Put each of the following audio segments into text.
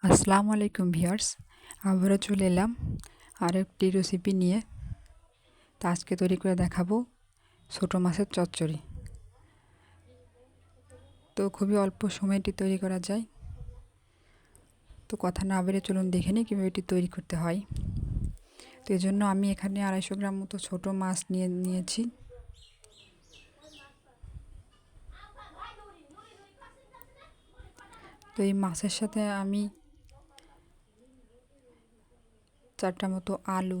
আসসালামু আলাইকুম ভিউয়ার্স, আবারও চলে এলাম আরও একটি রেসিপি নিয়ে। তো আজকে তৈরি করে দেখাবো ছোটো মাছের চচ্চড়ি। তো খুবই অল্প সময়ে এটি তৈরি করা যায়। তো কথা না বেড়ে চলুন দেখে নিই কীভাবে এটি তৈরি করতে হয়। তো এই জন্য আমি এখানে 250 গ্রাম মতো ছোটো মাছ নিয়েছি। তো এই মাছের সাথে আমি 4টা মতো আলু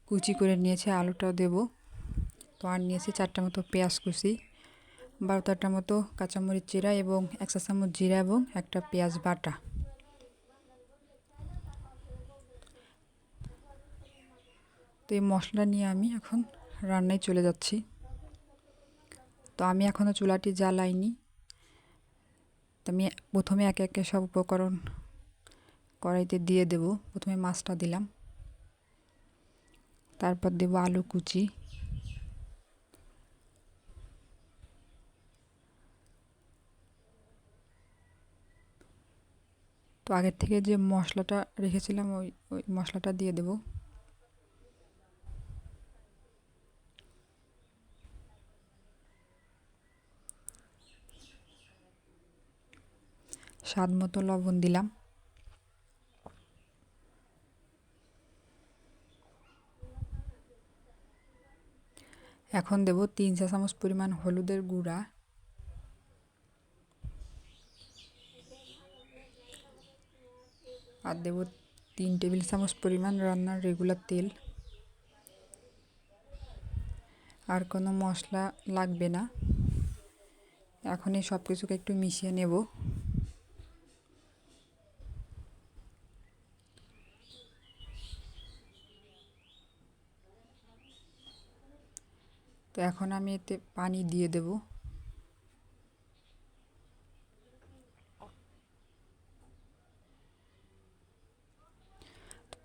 কুচি করে নিয়েছি, আলুটাও দেব। তো আর নিয়েছি 4টা মতো পেঁয়াজ কুচি, 12-13টা মতো কাঁচামরিচ জিরা এবং 1 চা চামচ জিরা এবং একটা পেঁয়াজ বাটা। তো এই মশলা নিয়ে আমি এখন রান্নায় চলে যাচ্ছি। তো আমি এখনও চুলাটি জ্বালাইনি। তো আমি প্রথমে একে একে সব উপকরণ কড়াইতে দিয়ে দেব। প্রথমে মাছটা দিলাম, তারপর দেব আলু কুচি, তো আগের থেকে যে মশলাটা রেখেছিলাম ওই মশলাটা দিয়ে দেব। স্বাদ মতো লবণ দিলাম। এখন দেব 3 চা চামচ পরিমাণ হলুদের গুঁড়া, আর দেব 3 টেবিল চামচ পরিমাণ রান্নার রেগুলার তেল। আর কোনো মশলা লাগবে না। এখন এই সব কিছুকে একটু মিশিয়ে নেব। তো এখন আমি এতে পানি দিয়ে দেব।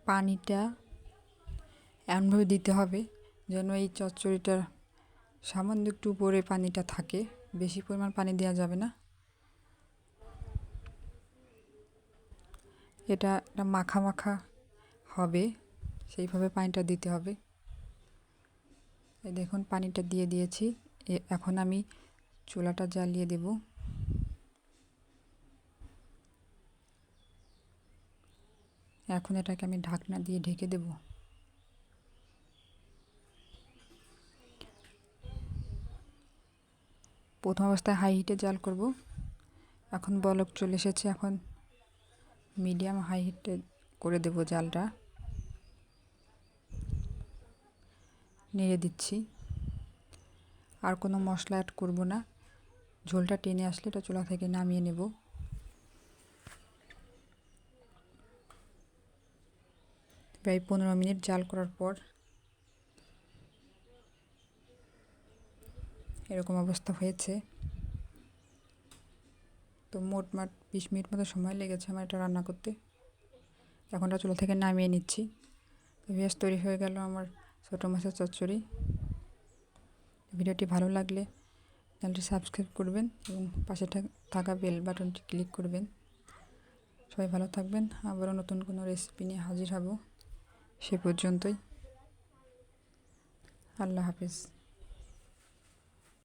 পানিটা এমনভাবে দিতে হবে যেন এই চচ্চড়িটার সামান্য একটু উপরে পানিটা থাকে, বেশি পরিমাণ পানি দেওয়া যাবে না। এটা একটা মাখা মাখা হবে, সেইভাবে পানিটা দিতে হবে। এই দেখুন পানিটা দিয়ে দিয়েছি। এখন আমি চুলাটা জ্বালিয়ে দেব। এখন এটাকে আমি ঢাকনা দিয়ে ঢেকে দেব। প্রথম অবস্থায় হাই হিটে জাল করব। এখন বলক চলে এসেছে, এখন মিডিয়াম হাই হিটে করে দেব জালটা। নেড়ে দিচ্ছি। আর কোনো মশলা অ্যাড করব না। ঝোলটা টেনে আসলে এটা চুলা থেকে নামিয়ে নেব। প্রায় 15 মিনিট জাল করার পর এরকম অবস্থা হয়েছে। তো মোটমাট 20 মিনিট মতো সময় লেগেছে আমার এটা রান্না করতে। এখন এটা চুলা থেকে নামিয়ে নিচ্ছি। তো বেশ তৈরি হয়ে গেল আমার ছোটো মাছের চচ্চড়ি। ভিডিওটি ভালো লাগলে চ্যানেলটি সাবস্ক্রাইব করবেন এবং পাশে থাকা বেল বাটনটি ক্লিক করবেন। সবাই ভালো থাকবেন। আবারও নতুন কোনো রেসিপি নিয়ে হাজির হব। সে পর্যন্তই, আল্লাহ হাফেজ।